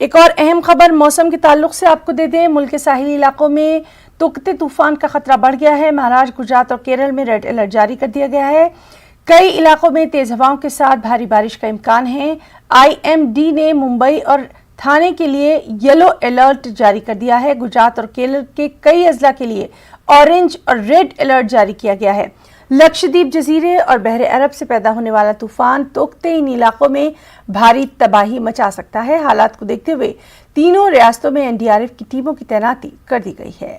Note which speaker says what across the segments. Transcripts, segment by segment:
Speaker 1: एक और अहम खबर मौसम के ताल्लुक से आपको दे दें। मुल्क के साहिली इलाकों में तोकते तूफान का खतरा बढ़ गया है। महाराष्ट्र, गुजरात और केरल में रेड अलर्ट जारी कर दिया गया है। कई इलाकों में तेज हवाओं के साथ भारी बारिश का इम्कान है। IMD ने मुंबई और थाने के लिए येलो अलर्ट जारी कर दिया है। गुजरात और केरल के कई अजला के लिए ऑरेंज और रेड अलर्ट जारी किया गया है। लक्षद्वीप जजीरे और बहरे अरब से पैदा होने वाला तूफान तोकते इन इलाकों में भारी तबाही मचा सकता है। हालात को देखते हुए तीनों रियासतों में NDRF की टीमों की तैनाती कर दी गई है।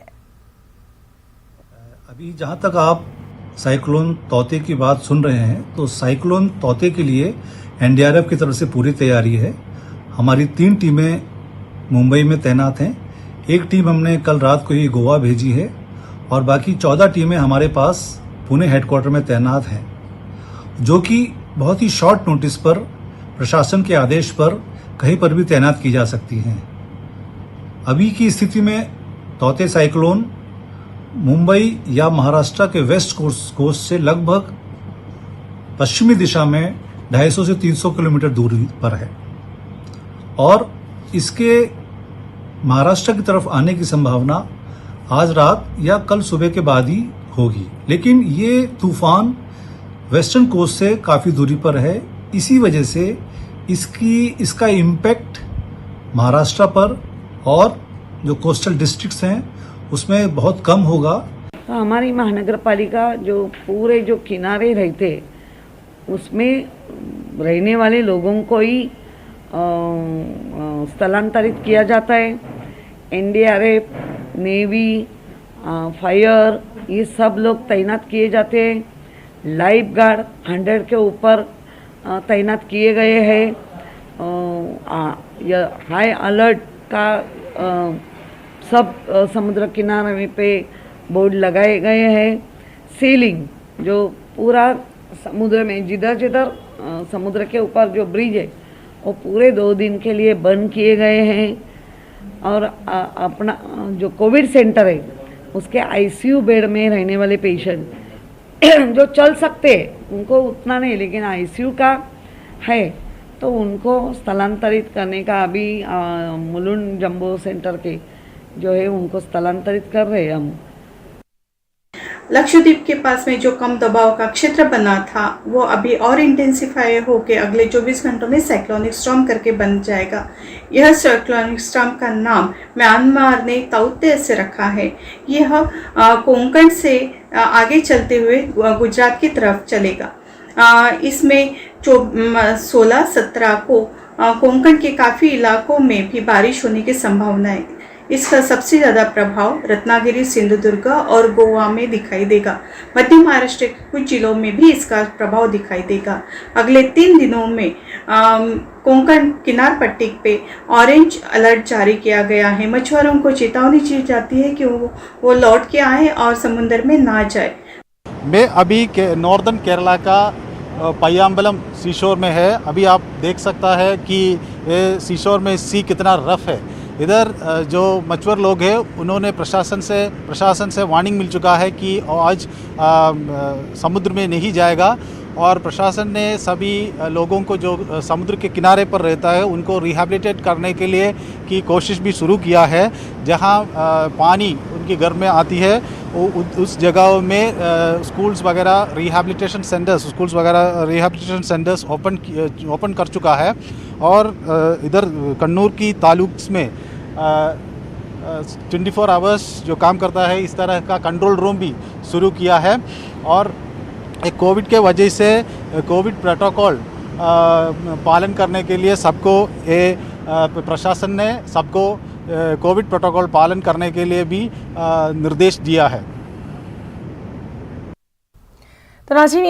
Speaker 2: अभी जहां तक आप साइक्लोन तौते की बात सुन रहे हैं, तो साइक्लोन तौते के लिए NDRF की तरफ से पूरी तैयारी है। हमारी 3 टीमें मुंबई में तैनात हैं। एक टीम हमने कल रात को ही गोवा भेजी है और बाकी 14 टीमें हमारे पास पुणे हेडक्वार्टर में तैनात हैं, जो कि बहुत ही शॉर्ट नोटिस पर प्रशासन के आदेश पर कहीं पर भी तैनात की जा सकती हैं। अभी की स्थिति में तौते साइक्लोन मुंबई या महाराष्ट्र के वेस्ट कोस्ट से लगभग पश्चिमी दिशा में 250 से 300 किलोमीटर दूरी पर है और इसके महाराष्ट्र की तरफ आने की संभावना आज रात या कल सुबह के बाद ही होगी। लेकिन ये तूफान वेस्टर्न कोस्ट से काफ़ी दूरी पर है, इसी वजह से इसका इम्पैक्ट महाराष्ट्र पर और जो कोस्टल डिस्ट्रिक्ट्स हैं उसमें बहुत कम होगा।
Speaker 3: तो हमारी महानगर पालिका जो पूरे जो किनारे रहते उसमें रहने वाले लोगों को ही स्थलांतरित किया जाता है। NDRF, नेवी, फायर, ये सब लोग तैनात किए जाते हैं। लाइफ गार्ड 100 के ऊपर तैनात किए गए हैं। हाई अलर्ट का सब समुद्र किनारे पे बोर्ड लगाए गए हैं। सीलिंग जो पूरा समुद्र में जिधर समुद्र के ऊपर जो ब्रिज है वो पूरे 2 दिन के लिए बंद किए गए हैं। और अपना जो कोविड सेंटर है उसके ICU बेड में रहने वाले पेशेंट जो चल सकते हैं उनको उतना नहीं, लेकिन ICU का है तो उनको स्थलांतरित करने का अभी मुलुंड जंबो सेंटर के जो है उनको स्थलांतरित कर रहे हैं हम।
Speaker 4: लक्षद्वीप के पास में जो कम दबाव का क्षेत्र बना था वो अभी और इंटेंसिफाई होकर अगले 24 घंटों में साइक्लोनिक स्टॉर्म करके बन जाएगा। यह साइक्लोनिक स्टॉर्म का नाम म्यांमार ने तौते से रखा है। यह कोंकण से आगे चलते हुए गुजरात की तरफ चलेगा। इसमें 16-17 को कोंकण के काफ़ी इलाकों में भी बारिश होने की संभावना है। इसका सबसे ज़्यादा प्रभाव रत्नागिरी, सिंधुदुर्ग और गोवा में दिखाई देगा। मध्य महाराष्ट्र के कुछ जिलों में भी इसका प्रभाव दिखाई देगा। अगले 3 दिनों में कोंकण किनार पट्टी पे ऑरेंज अलर्ट जारी किया गया है। मछुआरों को चेतावनी दी जाती है कि वो लौट के आए और समुद्र में ना जाए।
Speaker 5: मैं अभी नॉर्दर्न केरला का पय्याम्बलम सीशोर में है। अभी आप देख सकता है कि सीशोर में सी कितना रफ है। इधर जो मछुआर लोग हैं उन्होंने प्रशासन से वार्निंग मिल चुका है कि आज समुद्र में नहीं जाएगा और प्रशासन ने सभी लोगों को जो समुद्र के किनारे पर रहता है उनको रिहैबिलिटेट करने के लिए की कोशिश भी शुरू किया है। जहां पानी उनके घर में आती है उस जगहों में स्कूल्स वगैरह रिहैबिलिटेशन सेंटर्स ओपन कर चुका है। और इधर कन्नूर की तालुक्स में 24 आवर्स जो काम करता है इस तरह का कंट्रोल रूम भी शुरू किया है। और एक कोविड के वजह से कोविड प्रोटोकॉल पालन करने के लिए सबको प्रशासन ने सबको कोविड प्रोटोकॉल पालन करने के लिए भी निर्देश दिया है।
Speaker 1: तो नाज़रीन,